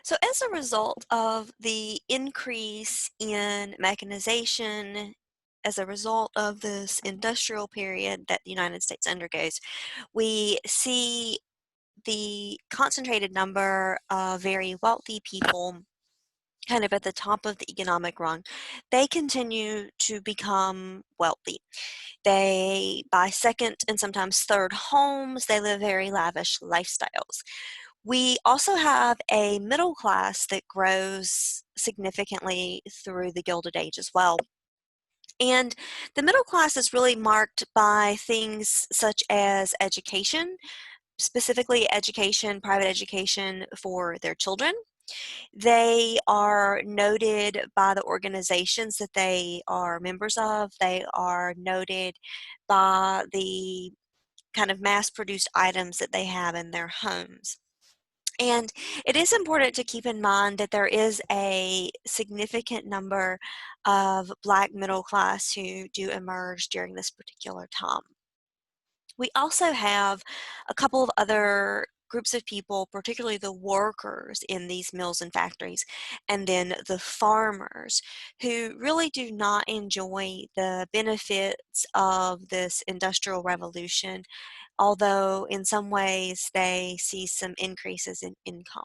So as a result of the increase in mechanization, as a result of this industrial period that the United States undergoes, we see the concentrated number of very wealthy people kind of at the top of the economic rung. They continue to become wealthy. They buy second and sometimes third homes. They live very lavish lifestyles. We also have a middle class that grows significantly through the Gilded Age as well. And the middle class is really marked by things such as education, specifically education, private education for their children. They are noted by the organizations that they are members of. They are noted by the kind of mass-produced items that they have in their homes. And it is important to keep in mind that there is a significant number of Black middle class who do emerge during this particular time. We also have a couple of other groups of people, particularly the workers in these mills and factories, and then the farmers, who really do not enjoy the benefits of this industrial revolution, although in some ways they see some increases in income.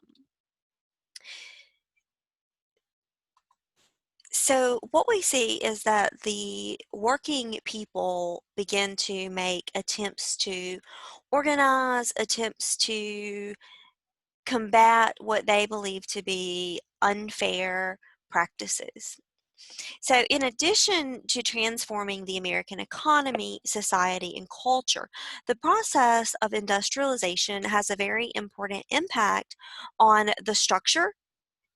So what we see is that the working people begin to make attempts to organize, attempts to combat what they believe to be unfair practices. So in addition to transforming the American economy, society, and culture, the process of industrialization has a very important impact on the structure,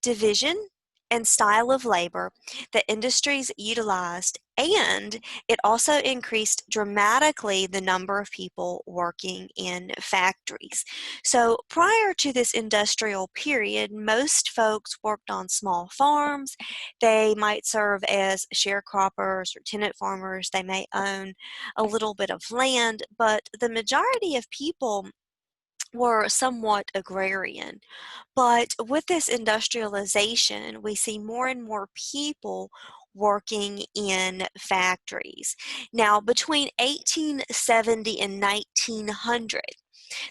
division, and style of labor that industries utilized, and it also increased dramatically the number of people working in factories. So prior to this industrial period, most folks worked on small farms. They might serve as sharecroppers or tenant farmers. They may own a little bit of land, but the majority of people were somewhat agrarian. But with this industrialization, we see more and more people working in factories. Now, between 1870 and 1900,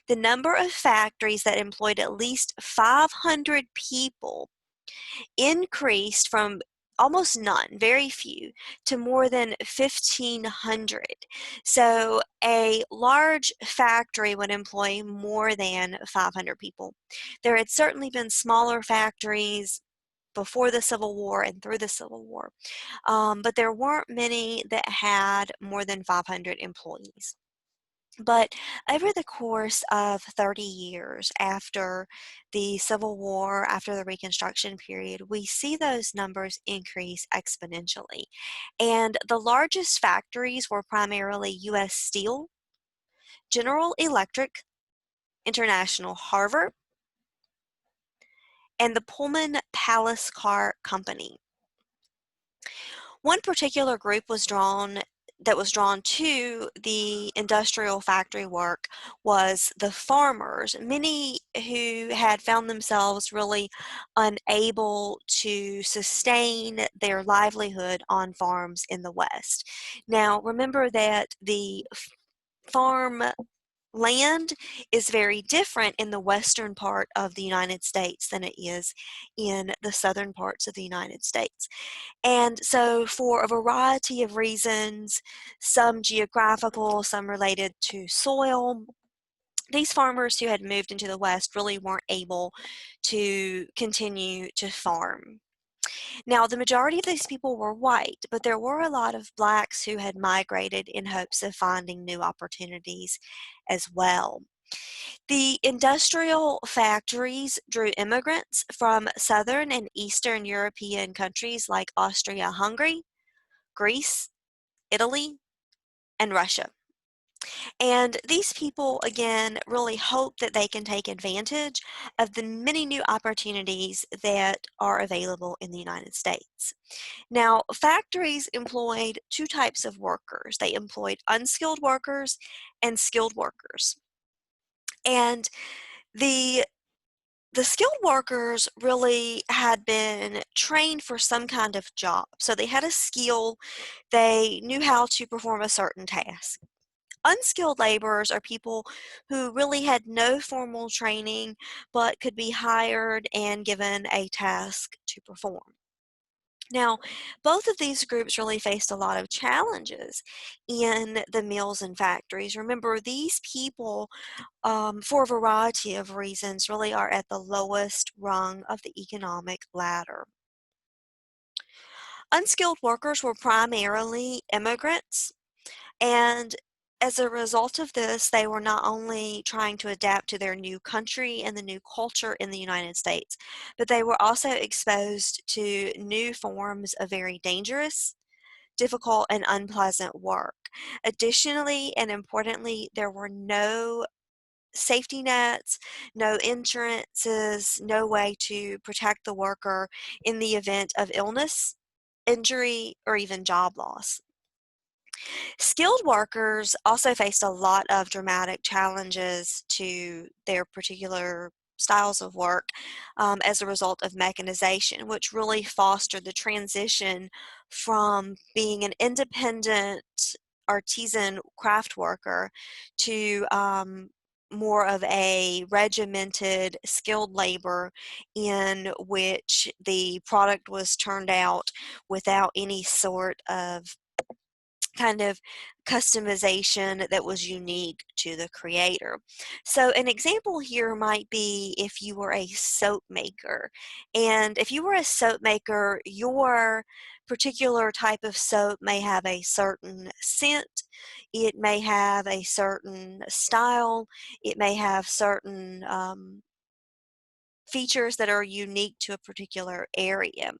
the number of factories that employed at least 500 people increased from almost none, very few, to more than 1,500. So a large factory would employ more than 500 people. There had certainly been smaller factories before the Civil War and through the Civil War, but there weren't many that had more than 500 employees. But over the course of 30 years after the Civil War, after the Reconstruction period, we see those numbers increase exponentially. And the largest factories were primarily U.S. Steel, General Electric, International Harvard, and the Pullman Palace Car Company. One particular group that was drawn to the industrial factory work was the farmers, many who had found themselves really unable to sustain their livelihood on farms in the West. Now, remember that the farm land is very different in the western part of the United States than it is in the southern parts of the United States. And so, for a variety of reasons, some geographical, some related to soil, these farmers who had moved into the West really weren't able to continue to farm. Now, the majority of these people were white, but there were a lot of blacks who had migrated in hopes of finding new opportunities as well. The industrial factories drew immigrants from Southern and Eastern European countries like Austria-Hungary, Greece, Italy, and Russia. And these people, again, really hope that they can take advantage of the many new opportunities that are available in the United States. Now, factories employed two types of workers. They employed unskilled workers and skilled workers. And the the skilled workers really had been trained for some kind of job. So they had a skill, they knew how to perform a certain task. Unskilled laborers are people who really had no formal training but could be hired and given a task to perform. Now, both of these groups really faced a lot of challenges in the mills and factories. Remember, these people, for a variety of reasons, really are at the lowest rung of the economic ladder. Unskilled workers were primarily immigrants, and as a result of this, they were not only trying to adapt to their new country and the new culture in the United States, but they were also exposed to new forms of very dangerous, difficult, and unpleasant work. Additionally, and importantly, there were no safety nets, no insurances, no way to protect the worker in the event of illness, injury, or even job loss. Skilled workers also faced a lot of dramatic challenges to their particular styles of work as a result of mechanization, which really fostered the transition from being an independent artisan craft worker to more of a regimented skilled labor in which the product was turned out without any sort of kind of customization that was unique to the creator. So an example here might be if you were a soap maker. And if you were a soap maker, your particular type of soap may have a certain scent, it may have a certain style, it may have certain features that are unique to a particular area.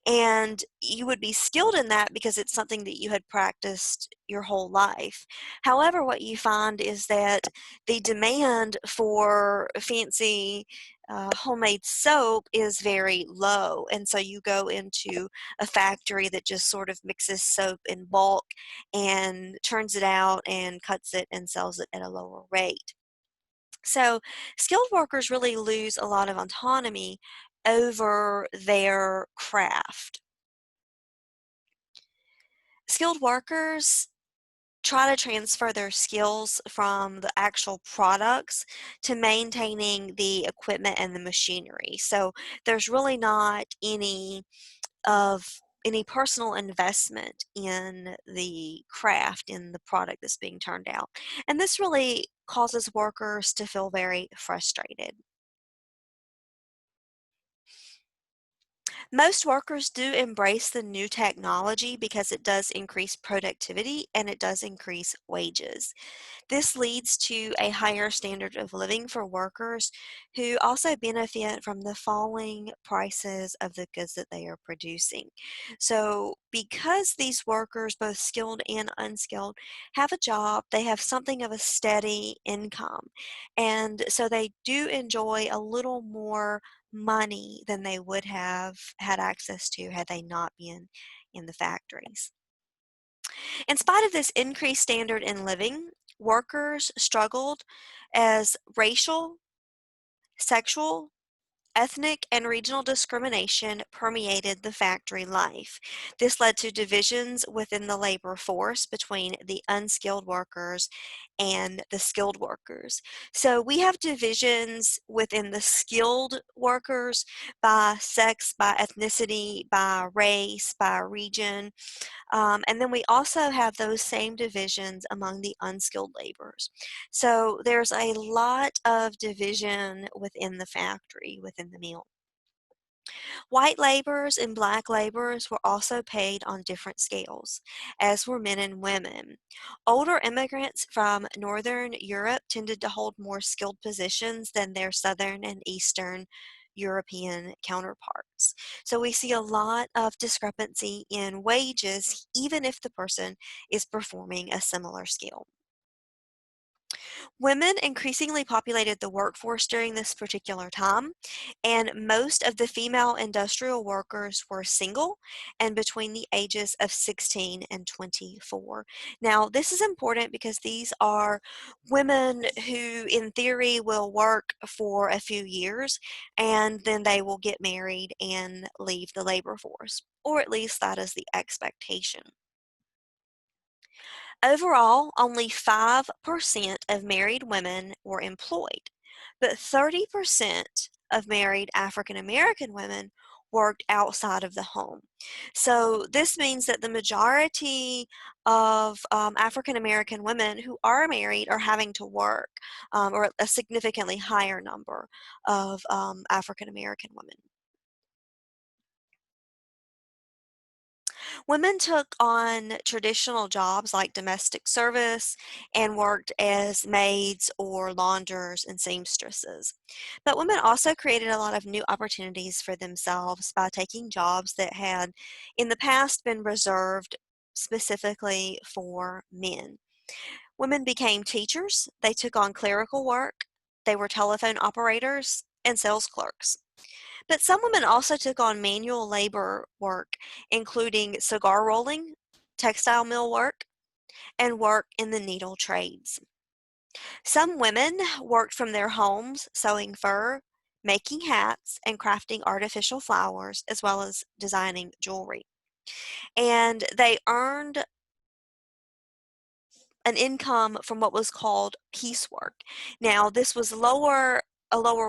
And you would be skilled in that because it's something that you had practiced your whole life. However, what you find is that the demand for fancy homemade soap is very low. And so you go into a factory that just sort of mixes soap in bulk and turns it out and cuts it and sells it at a lower rate. So, skilled workers really lose a lot of autonomy over their craft. Skilled workers try to transfer their skills from the actual products to maintaining the equipment and the machinery. So, there's really not any personal investment in the craft, in the product that's being turned out. And this really causes workers to feel very frustrated. Most workers do embrace the new technology because it does increase productivity and it does increase wages. This leads to a higher standard of living for workers who also benefit from the falling prices of the goods that they are producing. So, because these workers, both skilled and unskilled, have a job, they have something of a steady income. And so they do enjoy a little more money than they would have had access to had they not been in the factories. In spite of this increased standard in living, workers struggled as racial, sexual, ethnic, and regional discrimination permeated the factory life. This led to divisions within the labor force between the unskilled workers and the skilled workers. So we have divisions within the skilled workers by sex, by ethnicity, by race, by region. And then we also have those same divisions among the unskilled laborers. So there's a lot of division within the factory, within the mill. White laborers and black laborers were also paid on different scales, as were men and women. Older immigrants from Northern Europe tended to hold more skilled positions than their Southern and Eastern European counterparts. So we see a lot of discrepancy in wages, even if the person is performing a similar skill. Women increasingly populated the workforce during this particular time, and most of the female industrial workers were single and between the ages of 16 and 24. Now, this is important because these are women who, in theory, will work for a few years and then they will get married and leave the labor force, or at least that is the expectation. Overall, only 5% of married women were employed, but 30% of married African American women worked outside of the home. So this means that the majority of African American women who are married are having to work, or a significantly higher number of African American women. Women took on traditional jobs like domestic service and worked as maids or launders and seamstresses. But women also created a lot of new opportunities for themselves by taking jobs that had in the past been reserved specifically for men. Women became teachers, they took on clerical work, they were telephone operators, and sales clerks. But some women also took on manual labor work, including cigar rolling, textile mill work, and work in the needle trades. Some women worked from their homes sewing fur, making hats, and crafting artificial flowers, as well as designing jewelry. And they earned an income from what was called piecework. Now, this was a lower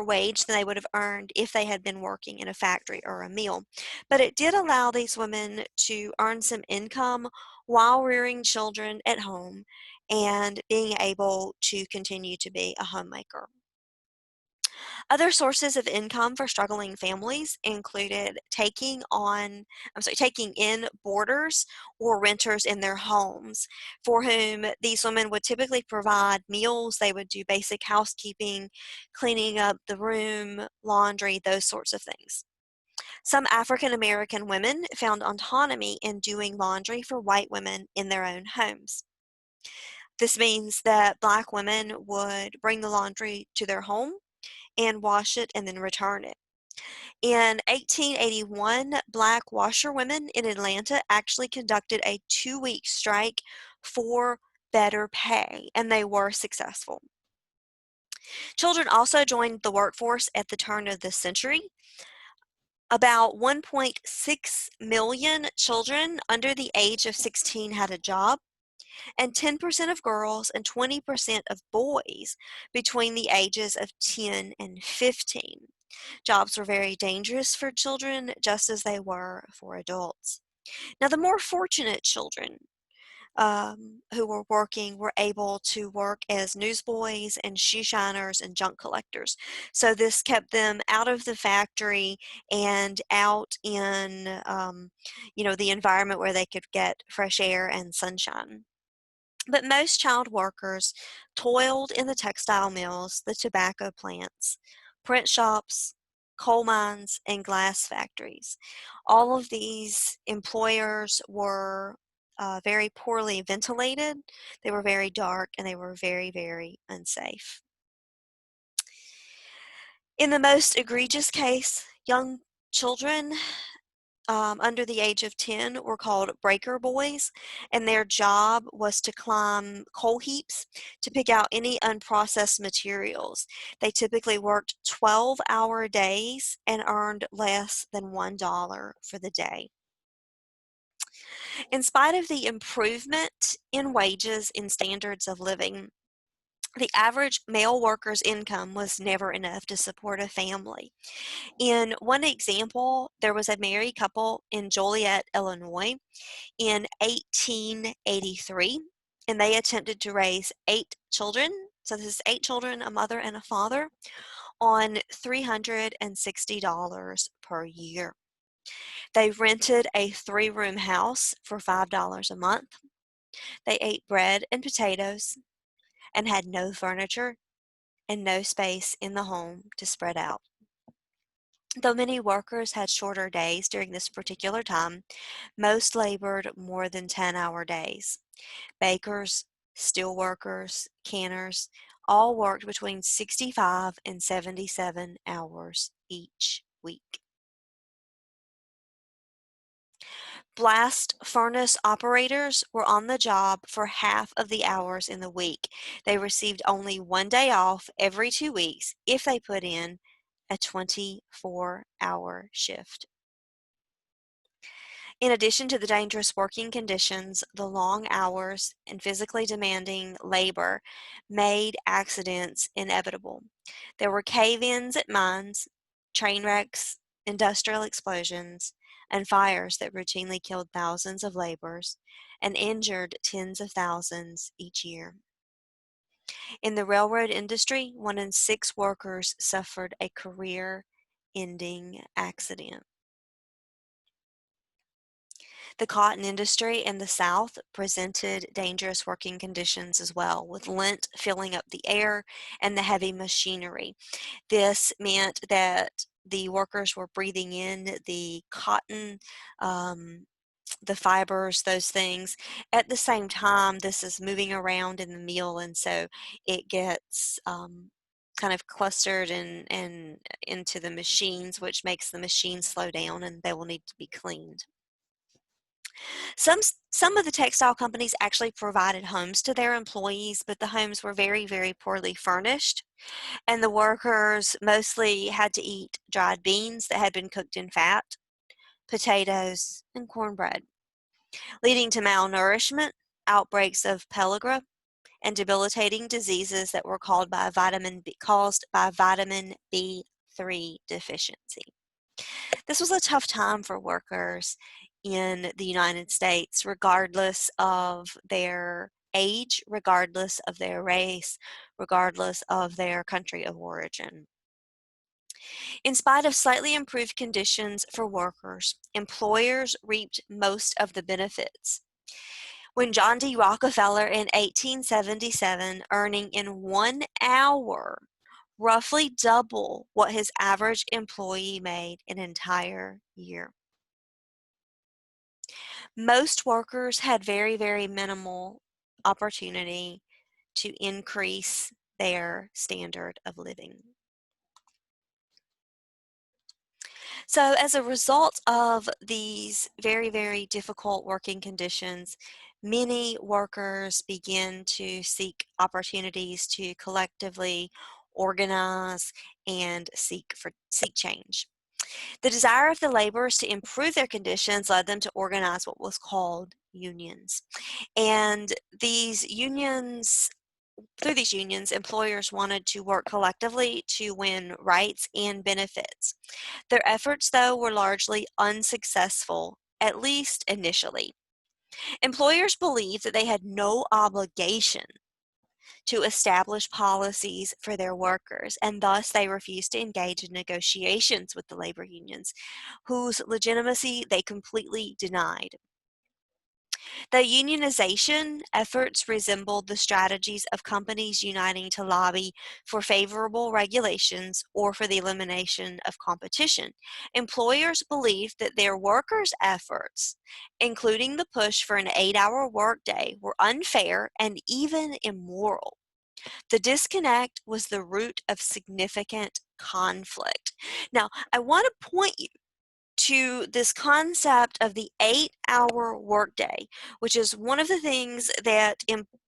wage than they would have earned if they had been working in a factory or a mill. But it did allow these women to earn some income while rearing children at home and being able to continue to be a homemaker. Other sources of income for struggling families included taking in boarders or renters in their homes, for whom these women would typically provide meals. They would do basic housekeeping, cleaning up the room, laundry, those sorts of things. Some African American women found autonomy in doing laundry for white women in their own homes. This means that Black women would bring the laundry to their home and wash it and then return it. In 1881, Black washerwomen in Atlanta actually conducted a 2-week strike for better pay, and they were successful. Children also joined the workforce at the turn of the century. About 1.6 million children under the age of 16 had a job, and 10% of girls and 20% of boys between the ages of 10 and 15. Jobs were very dangerous for children, just as they were for adults. Now, the more fortunate children who were working were able to work as newsboys and shoe shiners and junk collectors. So this kept them out of the factory and out in, the environment where they could get fresh air and sunshine. But most child workers toiled in the textile mills, the tobacco plants, print shops, coal mines, and glass factories. All of these employers were very poorly ventilated, they were very dark, and they were very, very unsafe. In the most egregious case, young children under the age of 10 were called breaker boys, and their job was to climb coal heaps to pick out any unprocessed materials. They typically worked 12-hour days and earned less than $1 for the day. In spite of the improvement in wages and standards of living, the average male worker's income was never enough to support a family. In one example, there was a married couple in Joliet, Illinois in 1883, and they attempted to raise 8 children. So this is 8 children, a mother and a father, on $360 per year. They rented a 3-room house for $5 a month. They ate bread and potatoes and had no furniture and no space in the home to spread out. Though many workers had shorter days during this particular time, most labored more than 10-hour days. Bakers, steel workers, canners, all worked between 65 and 77 hours each week. Blast furnace operators were on the job for half of the hours in the week. They received only 1 day off every 2 weeks if they put in a 24-hour shift. In addition to the dangerous working conditions, the long hours and physically demanding labor made accidents inevitable. There were cave-ins at mines, train wrecks, industrial explosions, and fires that routinely killed thousands of laborers and injured tens of thousands each year. In the railroad industry, 1 in 6 workers suffered a career-ending accident. The cotton industry in the South presented dangerous working conditions as well, with lint filling up the air and the heavy machinery. This meant that the workers were breathing in the cotton, the fibers, those things. At the same time, this is moving around in the mill, and so it gets kind of clustered and into the machines, which makes the machines slow down, and they will need to be cleaned. Some of the textile companies actually provided homes to their employees, but the homes were very, very poorly furnished, and the workers mostly had to eat dried beans that had been cooked in fat, potatoes, and cornbread, leading to malnourishment, outbreaks of pellagra, and debilitating diseases that were caused by vitamin B3 deficiency. This was a tough time for workers in the United States, regardless of their age, regardless of their race, regardless of their country of origin. In spite of slightly improved conditions for workers, employers reaped most of the benefits. When John D. Rockefeller in 1877, earning in 1 hour roughly double what his average employee made an entire year. Most workers had very, very minimal opportunity to increase their standard of living. So as a result of these very, very difficult working conditions, many workers begin to seek opportunities to collectively organize and seek change. The desire of the laborers to improve their conditions led them to organize what was called unions. And these unions, through these unions, employers wanted to work collectively to win rights and benefits. Their efforts, though, were largely unsuccessful, at least initially. Employers believed that they had no obligation to establish policies for their workers, and thus they refused to engage in negotiations with the labor unions, whose legitimacy they completely denied. The unionization efforts resembled the strategies of companies uniting to lobby for favorable regulations or for the elimination of competition. Employers believed that their workers' efforts, including the push for an 8-hour workday, were unfair and even immoral. The disconnect was the root of significant conflict. Now, I want to point you to this concept of the 8-hour workday, which is one of the things that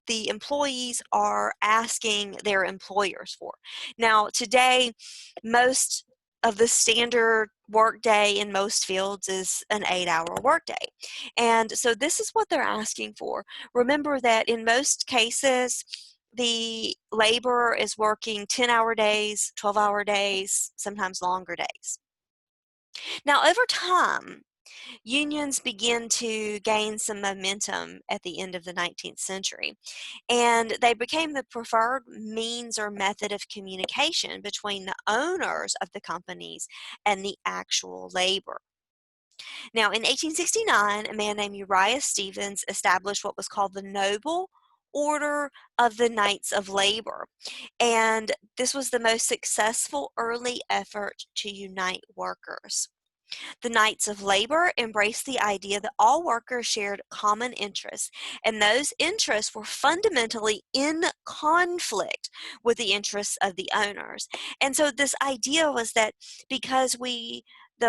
the employees are asking their employers for. Now, today, most of the standard workday in most fields is an 8-hour workday. And so this is what they're asking for. Remember that in most cases, the laborer is working 10-hour days, 12-hour days, sometimes longer days. Now, over time, unions begin to gain some momentum at the end of the 19th century, and they became the preferred means or method of communication between the owners of the companies and the actual labor. Now, in 1869, a man named Uriah Stevens established what was called the Noble Order of the Knights of Labor, and this was the most successful early effort to unite workers. The Knights of Labor embraced the idea that all workers shared common interests, and those interests were fundamentally in conflict with the interests of the owners. And so this idea was that because the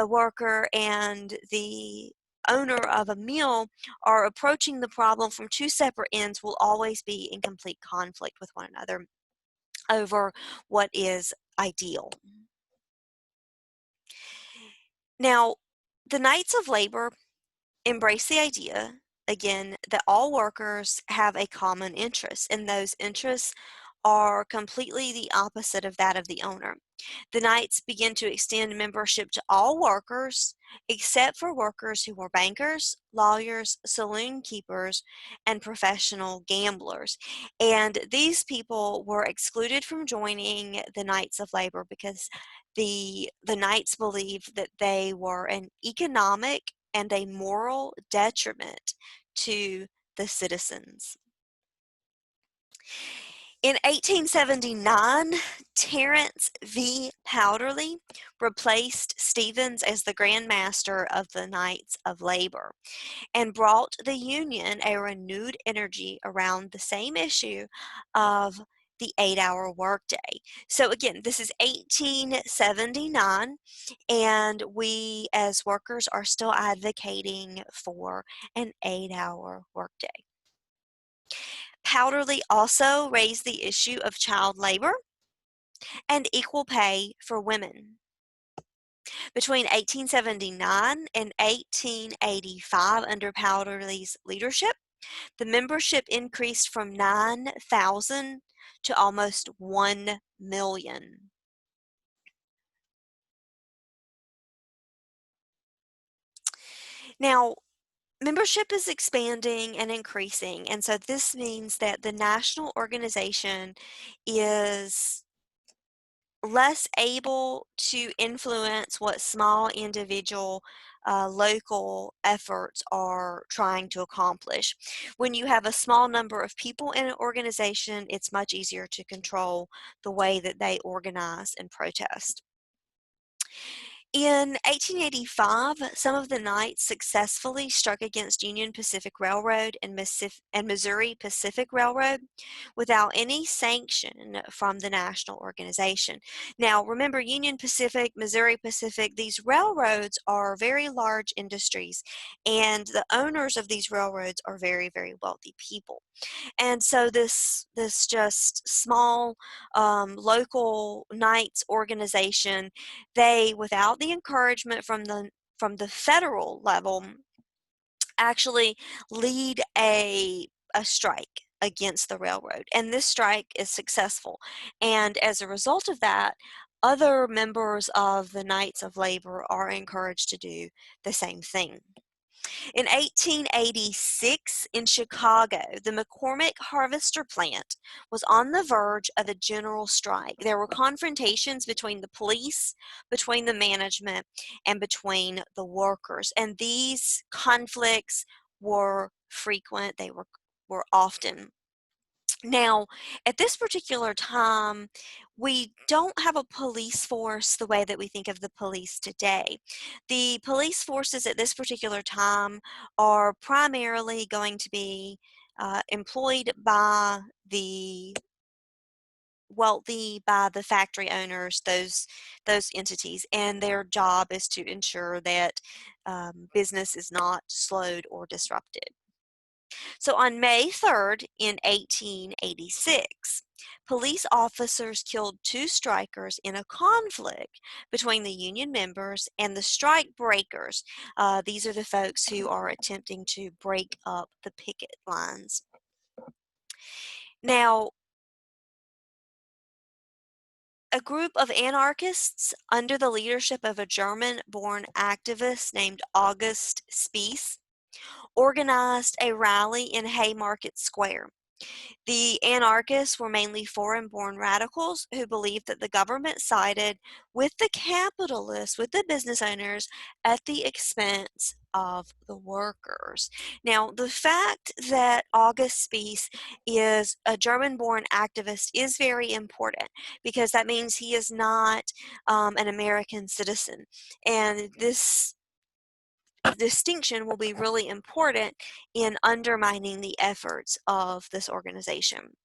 worker and the owner of a mill are approaching the problem from two separate ends, will always be in complete conflict with one another over what is ideal. Now, the Knights of Labor embrace the idea, again, that all workers have a common interest, and those interests are completely the opposite of that of the owner. The Knights begin to extend membership to all workers except for workers who were bankers, lawyers, saloon keepers, and professional gamblers. And these people were excluded from joining the Knights of Labor because the Knights believed that they were an economic and a moral detriment to the citizens. In 1879, Terence V. Powderly replaced Stevens as the Grand Master of the Knights of Labor and brought the Union a renewed energy around the same issue of the 8-hour workday. So again, this is 1879, and we as workers are still advocating for an 8-hour workday. Powderly also raised the issue of child labor and equal pay for women. Between 1879 and 1885, under Powderly's leadership, the membership increased from 9,000 to almost 1 million. Now, membership is expanding and increasing, and so this means that the national organization is less able to influence what small individual local efforts are trying to accomplish. When you have a small number of people in an organization, it's much easier to control the way that they organize and protest. In 1885, some of the Knights successfully struck against Union Pacific Railroad and Missouri Pacific Railroad without any sanction from the national organization. Now, remember, Union Pacific, Missouri Pacific, these railroads are very large industries, and the owners of these railroads are very, very wealthy people. And so this just small local Knights organization, they, without the encouragement from the federal level, actually lead a strike against the railroad, and this strike is successful. And as a result of that, other members of the Knights of Labor are encouraged to do the same thing. In 1886, in Chicago, the McCormick Harvester plant was on the verge of a general strike. There were confrontations between the police, between the management, and between the workers. And these conflicts were frequent, they were often. Now, at this particular time, we don't have a police force the way that we think of the police today. The police forces at this particular time are primarily going to be employed by the wealthy, by the factory owners, those entities, and their job is to ensure that business is not slowed or disrupted. So on May 3rd in 1886, police officers killed 2 strikers in a conflict between the union members and the strike breakers. These are the folks who are attempting to break up the picket lines. Now, a group of anarchists under the leadership of a German-born activist named August Spiess organized a rally in Haymarket Square. The anarchists were mainly foreign-born radicals who believed that the government sided with the capitalists, with the business owners, at the expense of the workers. Now, the fact that August Spiess is a German-born activist is very important because that means he is not an American citizen. And this distinction will be really important in undermining the efforts of this organization.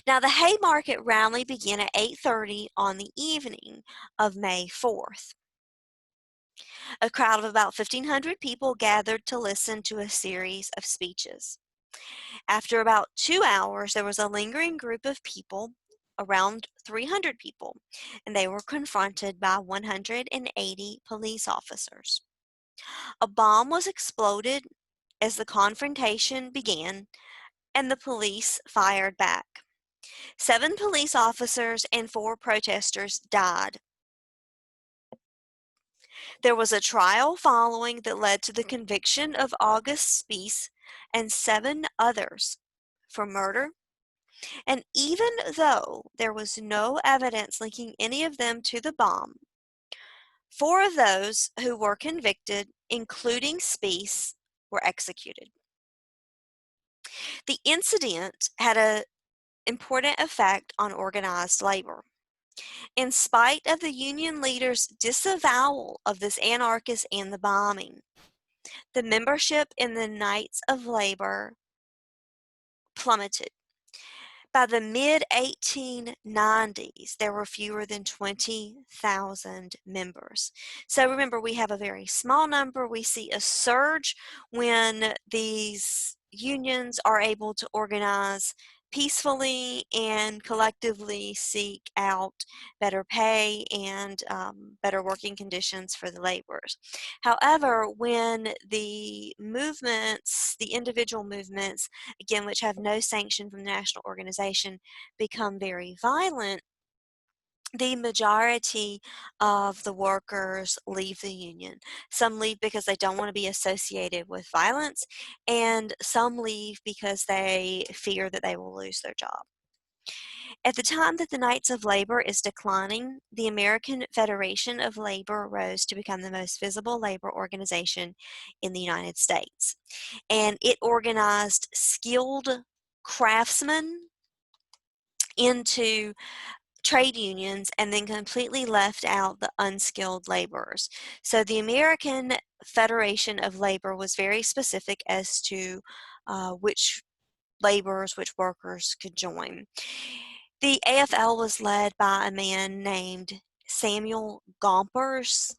Now, the Haymarket rally began at 8:30 on the evening of May 4th. A crowd of about 1,500 people gathered to listen to a series of speeches. After about 2 hours, there was a lingering group of people, around 300 people, and they were confronted by 180 police officers. A bomb was exploded as the confrontation began, and the police fired back. 7 police officers and 4 protesters died. There was a trial following that led to the conviction of August Spiess and 7 others for murder, and even though there was no evidence linking any of them to the bomb, 4 of those who were convicted, including Spiess, were executed. The incident had an important effect on organized labor. In spite of the union leaders' disavowal of this anarchist and the bombing, the membership in the Knights of Labor plummeted. By the mid-1890s, there were fewer than 20,000 members. So remember, we have a very small number. We see a surge when these unions are able to organize peacefully and collectively seek out better pay and better working conditions for the laborers. However, when the movements, the individual movements, again, which have no sanction from the national organization, become very violent, the majority of the workers leave the union. Some leave because they don't want to be associated with violence, and some leave because they fear that they will lose their job. At the time that the Knights of Labor is declining, the American Federation of Labor rose to become the most visible labor organization in the United States. And it organized skilled craftsmen into trade unions and then completely left out the unskilled laborers. So the American Federation of Labor was very specific as to which laborers, which workers could join. The AFL was led by a man named Samuel Gompers,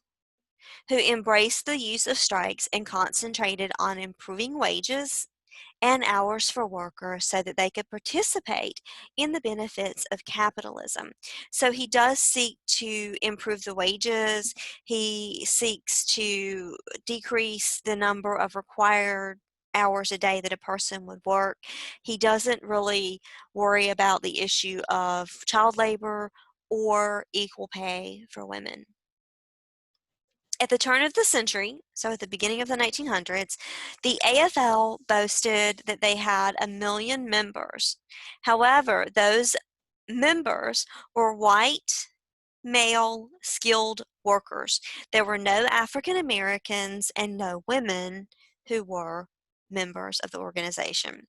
who embraced the use of strikes and concentrated on improving wages and hours for workers so that they could participate in the benefits of capitalism. So he does seek to improve the wages. He seeks to decrease the number of required hours a day that a person would work. He doesn't really worry about the issue of child labor or equal pay for women. At the turn of the century, so at the beginning of the 1900s, the AFL boasted that they had 1 million members. However, those members were white, male, skilled workers. There were no African Americans and no women who were members of the organization.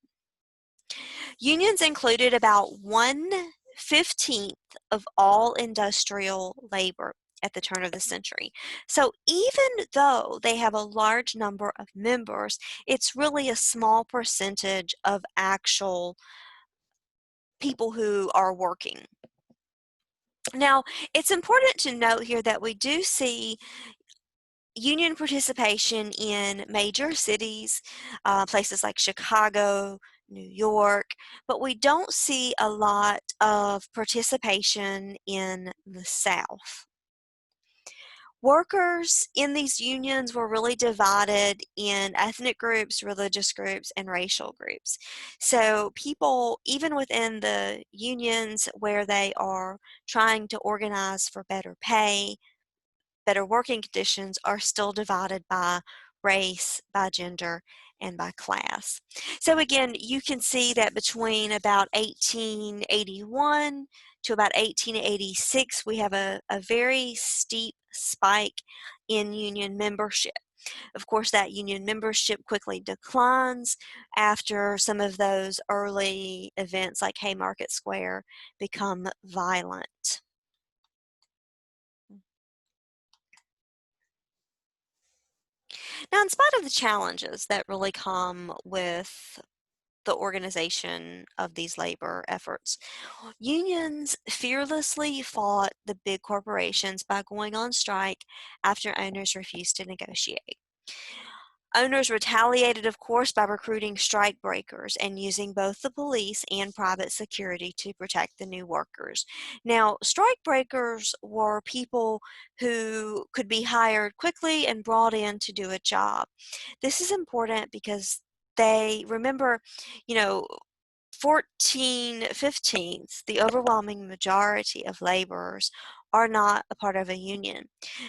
Unions included about 1/15 of all industrial labor at the turn of the century. So even though they have a large number of members, it's really a small percentage of actual people who are working. Now, it's important to note here that we do see union participation in major cities, places like Chicago, New York, but we don't see a lot of participation in the South. Workers in these unions were really divided in ethnic groups, religious groups, and racial groups. So people, even within the unions where they are trying to organize for better pay, better working conditions, are still divided by race, by gender, and by class. So again, you can see that between about 1881 to about 1886, we have a very steep spike in union membership. Of course, that union membership quickly declines after some of those early events like Haymarket Square become violent. Now, in spite of the challenges that really come with the organization of these labor efforts, unions fearlessly fought the big corporations by going on strike after owners refused to negotiate. Owners retaliated, of course, by recruiting strike breakers and using both the police and private security to protect the new workers. Now, strike breakers were people who could be hired quickly and brought in to do a job. This is important because they remember, you know, 14/15, the overwhelming majority of laborers are not a part of a union.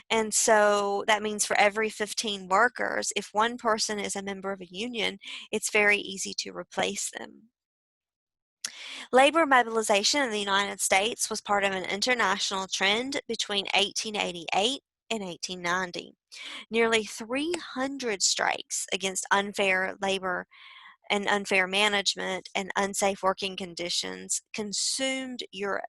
And so that means for every 15 workers, if one person is a member of a union, it's very easy to replace them. Labor mobilization in the United States was part of an international trend between 1888 and 1890. Nearly 300 strikes against unfair labor and unfair management and unsafe working conditions consumed Europe.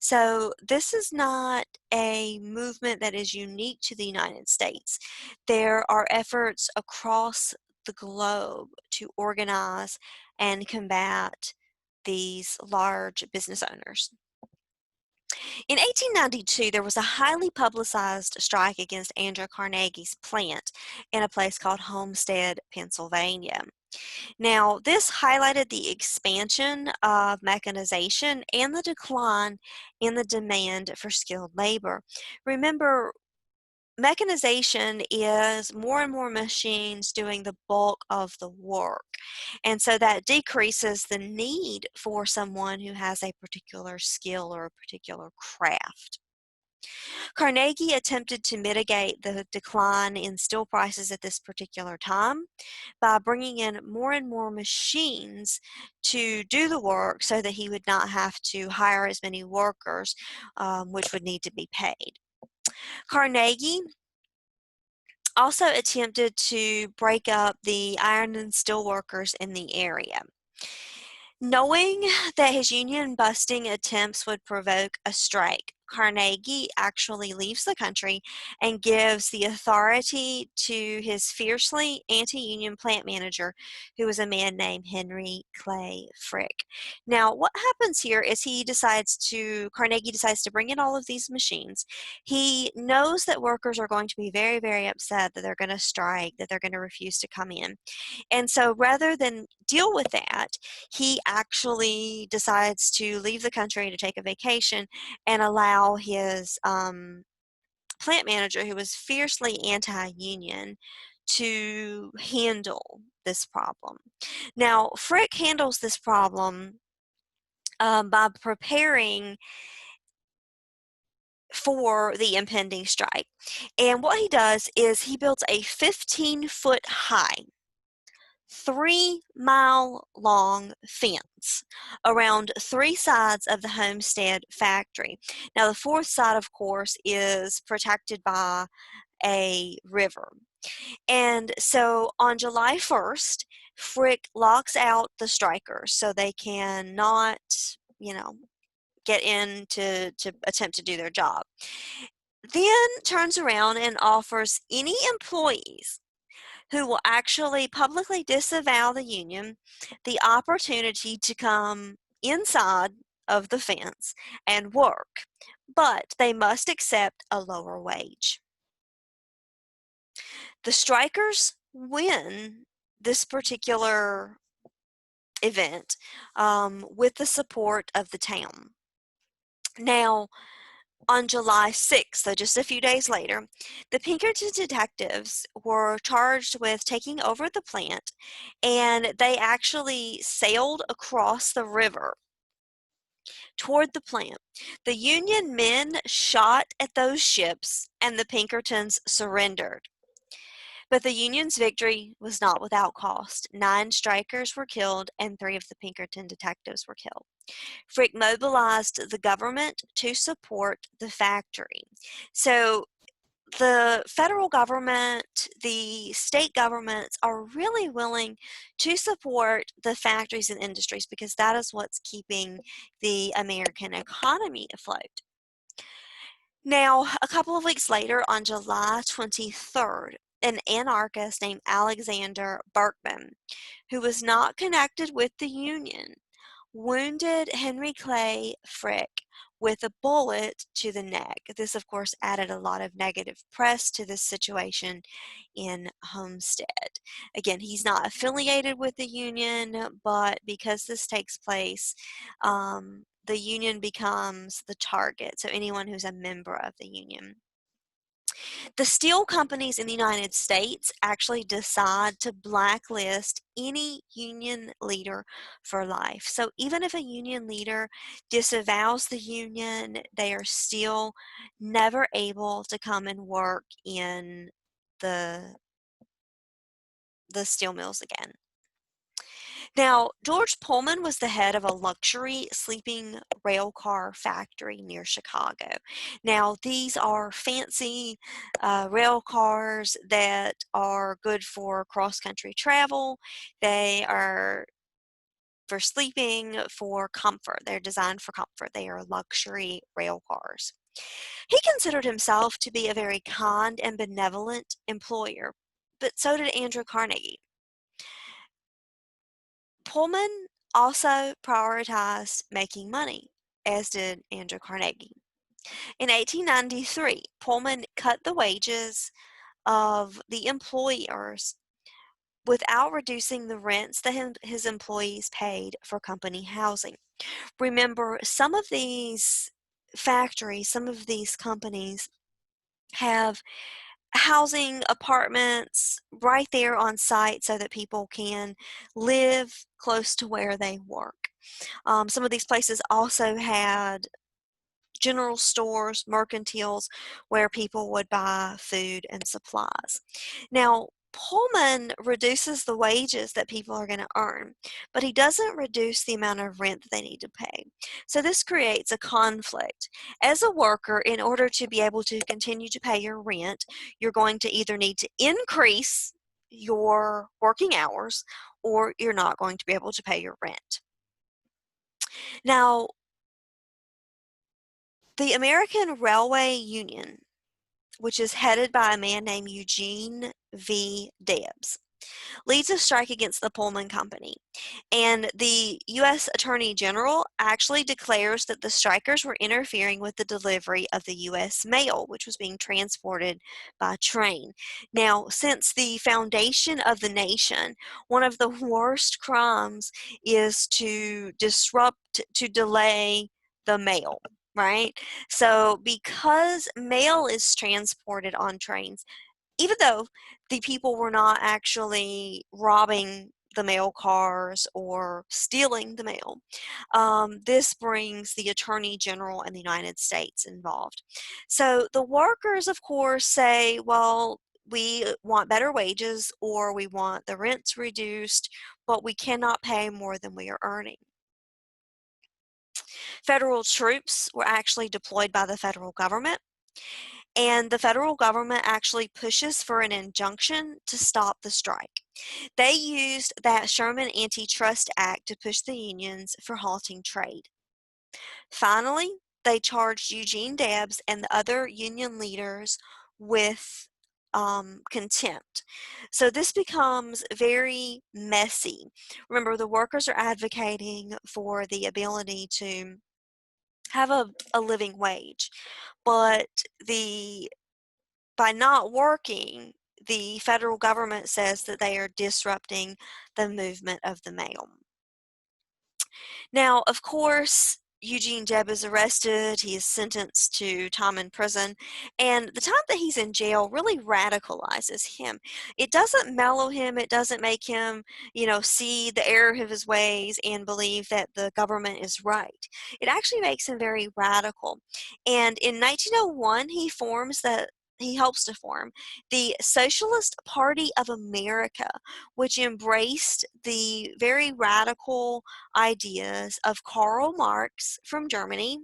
So this is not a movement that is unique to the United States. There are efforts across the globe to organize and combat these large business owners. In 1892, there was a highly publicized strike against Andrew Carnegie's plant in a place called Homestead, Pennsylvania. Now, this highlighted the expansion of mechanization and the decline in the demand for skilled labor. Remember, mechanization is more and more machines doing the bulk of the work. And so that decreases the need for someone who has a particular skill or a particular craft. Carnegie attempted to mitigate the decline in steel prices at this particular time by bringing in more and more machines to do the work so that he would not have to hire as many workers, which would need to be paid. Carnegie also attempted to break up the iron and steel workers in the area. Knowing that his union busting attempts would provoke a strike, Carnegie actually leaves the country and gives the authority to his fiercely anti-union plant manager, who was a man named Henry Clay Frick. Now, what happens here is Carnegie decides to bring in all of these machines. He knows that workers are going to be very, very upset that they're going to strike, that they're going to refuse to come in. And so rather than deal with that, he actually decides to leave the country to take a vacation and allow his plant manager, who was fiercely anti-union, to handle this problem. Now, Frick handles this problem by preparing for the impending strike. And what he does is he builds a 15-foot high 3-mile-long fence around 3 sides of the Homestead factory. Now, the fourth side, of course, is protected by a river. And so on July 1st, Frick locks out the strikers so they cannot, get in to attempt to do their job. Then turns around and offers any employees who will actually publicly disavow the union the opportunity to come inside of the fence and work, but they must accept a lower wage. The strikers win this particular event with the support of the town. Now, on July 6th, so just a few days later, the Pinkerton detectives were charged with taking over the plant, and they actually sailed across the river toward the plant. The Union men shot at those ships, and the Pinkertons surrendered. But the Union's victory was not without cost. 9 strikers were killed, and 3 of the Pinkerton detectives were killed. Frick mobilized the government to support the factory. So the federal government, the state governments are really willing to support the factories and industries because that is what's keeping the American economy afloat. Now, a couple of weeks later, on July 23rd, an anarchist named Alexander Berkman, who was not connected with the Union, wounded Henry Clay Frick with a bullet to the neck. This, of course, added a lot of negative press to this situation in Homestead. Again, he's not affiliated with the Union, but because this takes place, the Union becomes the target, so anyone who's a member of the Union. The steel companies in the United States actually decide to blacklist any union leader for life. So even if a union leader disavows the union, they are still never able to come and work in the steel mills again. Now, George Pullman was the head of a luxury sleeping rail car factory near Chicago. Now, these are fancy rail cars that are good for cross-country travel. They are for sleeping, for comfort. They're designed for comfort. They are luxury rail cars. He considered himself to be a very kind and benevolent employer, but so did Andrew Carnegie. Pullman also prioritized making money, as did Andrew Carnegie. In 1893, Pullman cut the wages of the employers without reducing the rents that his employees paid for company housing. Remember, some of these factories, some of these companies have housing apartments right there on site so that people can live close to where they work. Some of these places also had general stores, mercantiles, where people would buy food and supplies. Now, Pullman reduces the wages that people are going to earn, but he doesn't reduce the amount of rent that they need to pay. So this creates a conflict. As a worker, in order to be able to continue to pay your rent, you're going to either need to increase your working hours or you're not going to be able to pay your rent. Now, the American Railway Union, which is headed by a man named Eugene V. Debs, leads a strike against the Pullman Company. And the U.S. Attorney General actually declares that the strikers were interfering with the delivery of the U.S. mail, which was being transported by train. Now, since the foundation of the nation, one of the worst crimes is to disrupt, to delay the mail. Right? So because mail is transported on trains, even though the people were not actually robbing the mail cars or stealing the mail, this brings the Attorney General in the United States involved. So the workers, of course, say, well, we want better wages or we want the rents reduced, but we cannot pay more than we are earning. Federal troops were actually deployed by the federal government, and the federal government actually pushes for an injunction to stop the strike. They used that Sherman Antitrust Act to push the unions for halting trade. Finally, they charged Eugene Debs and the other union leaders with contempt. So this becomes very messy. Remember, the workers are advocating for the ability to have a living wage, but by not working, the federal government says that they are disrupting the movement of the mail. Now, of course, Eugene Debs is arrested. He is sentenced to time in prison, and the time that he's in jail really radicalizes him. It doesn't mellow him. It doesn't make him, see the error of his ways and believe that the government is right. It actually makes him very radical. And in 1901, he helps to form the Socialist Party of America, which embraced the very radical ideas of Karl Marx from Germany,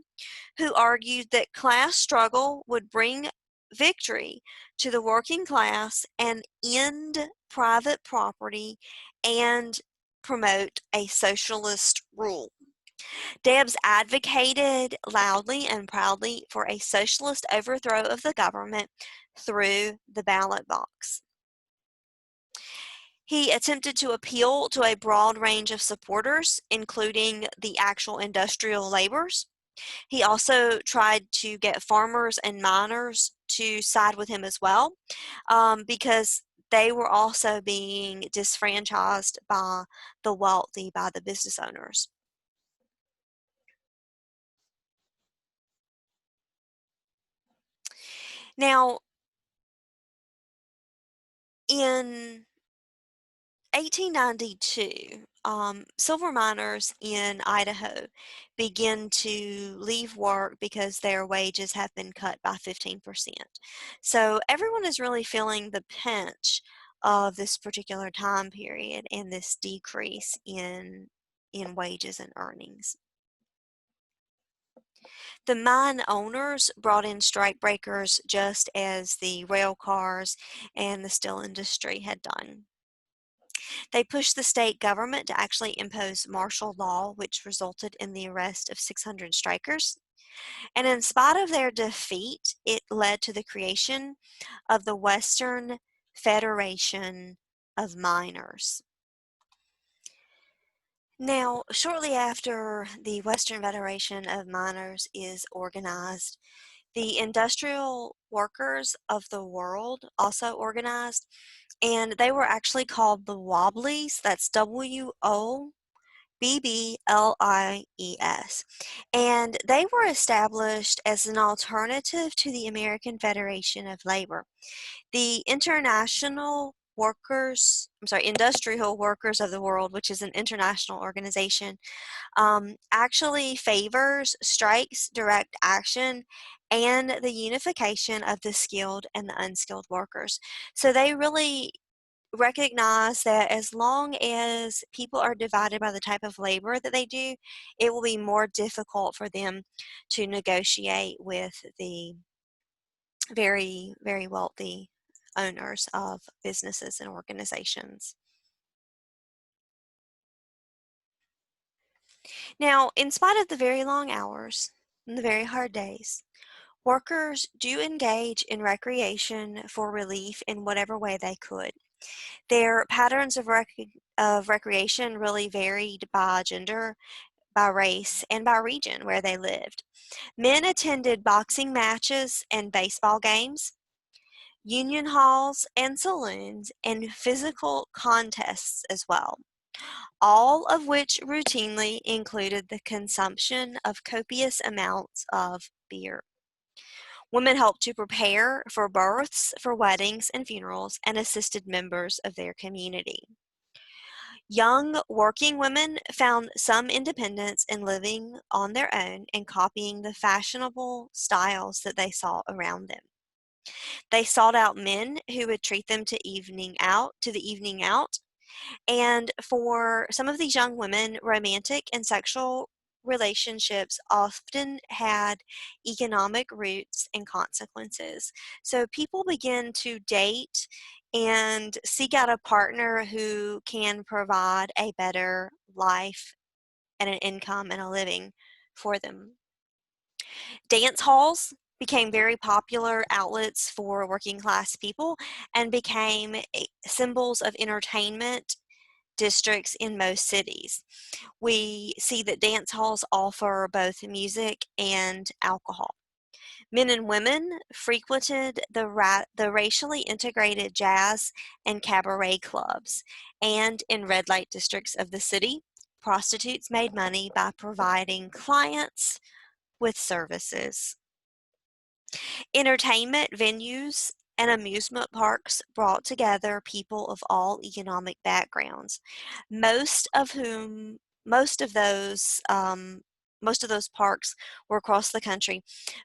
who argued that class struggle would bring victory to the working class and end private property and promote a socialist rule. Debs advocated loudly and proudly for a socialist overthrow of the government through the ballot box. He attempted to appeal to a broad range of supporters, including the actual industrial laborers. He also tried to get farmers and miners to side with him as well, because they were also being disfranchised by the wealthy, by the business owners. Now, in 1892, silver miners in Idaho begin to leave work because their wages have been cut by 15%. So everyone is really feeling the pinch of this particular time period and this decrease in wages and earnings. The mine owners brought in strike breakers just as the rail cars and the steel industry had done. They pushed the state government to actually impose martial law, which resulted in the arrest of 600 strikers. And in spite of their defeat, it led to the creation of the Western Federation of Miners. Now, shortly after the Western Federation of Miners is organized, the industrial workers of the world also organized, and they were actually called the Wobblies. That's WOBBLIES. And they were established as an alternative to the American Federation of Labor. The Industrial Workers of the World, which is an international organization, actually favors strikes, direct action, and the unification of the skilled and the unskilled workers. So they really recognize that as long as people are divided by the type of labor that they do, it will be more difficult for them to negotiate with the very, very wealthy owners of businesses and organizations. Now, in spite of the very long hours and the very hard days, workers do engage in recreation for relief in whatever way they could. Their patterns of recreation really varied by gender, by race, and by region where they lived. Men attended boxing matches and baseball games, union halls and saloons, and physical contests as well, all of which routinely included the consumption of copious amounts of beer. Women helped to prepare for births, for weddings, and funerals, and assisted members of their community. Young working women found some independence in living on their own and copying the fashionable styles that they saw around them. They sought out men who would treat them to the evening out, and for some of these young women, romantic and sexual relationships often had economic roots and consequences. So people begin to date and seek out a partner who can provide a better life and an income and a living for them. Dance halls became very popular outlets for working class people and became symbols of entertainment districts in most cities. We see that dance halls offer both music and alcohol. Men and women frequented the racially integrated jazz and cabaret clubs, and in red light districts of the city, prostitutes made money by providing clients with services. Entertainment venues and amusement parks brought together people of all economic backgrounds, most of whom, most of those parks were across the country,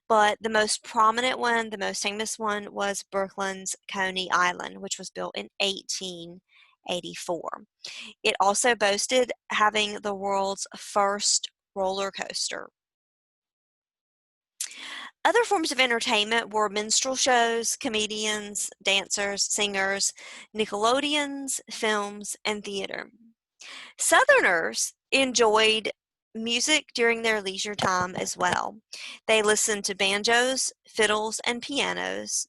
but the most prominent one, the most famous one, was Brooklyn's Coney Island, which was built in 1884. It also boasted having the world's first roller coaster. Other forms of entertainment were minstrel shows, comedians, dancers, singers, Nickelodeons, films, and theater. Southerners enjoyed music during their leisure time as well. They listened to banjos, fiddles, and pianos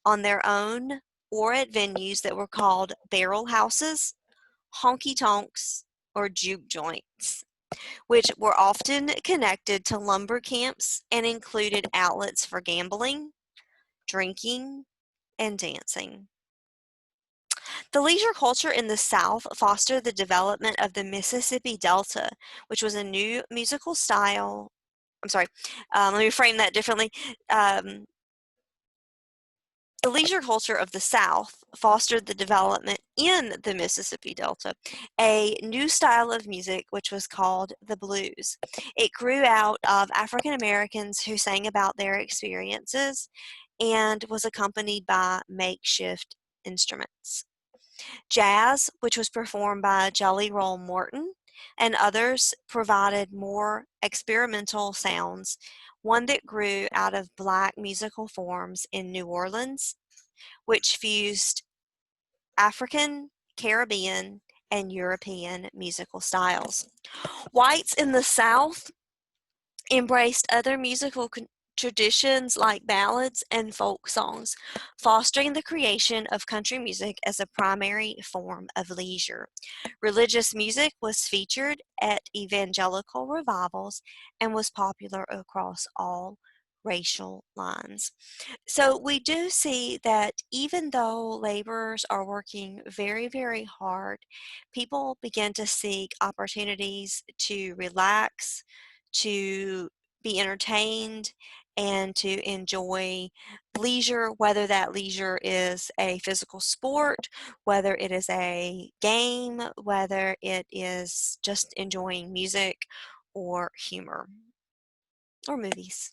on their own or at venues that were called barrel houses, honky tonks, or juke joints, which were often connected to lumber camps and included outlets for gambling, drinking, and dancing. The leisure culture in the South fostered the development of the Mississippi Delta, which was a new musical style. I'm sorry, let me frame that differently. The leisure culture of the South fostered the development in the Mississippi Delta, a new style of music which was called the blues. It grew out of African Americans who sang about their experiences and was accompanied by makeshift instruments. Jazz, which was performed by Jelly Roll Morton and others, provided more experimental sounds, one that grew out of Black musical forms in New Orleans, which fused African, Caribbean, and European musical styles. Whites in the South embraced other musical traditions like ballads and folk songs, fostering the creation of country music as a primary form of leisure. Religious music was featured at evangelical revivals and was popular across all racial lines. So we do see that even though laborers are working very, very hard, people begin to seek opportunities to relax, to be entertained, and to enjoy leisure, whether that leisure is a physical sport, whether it is a game, whether it is just enjoying music or humor or movies.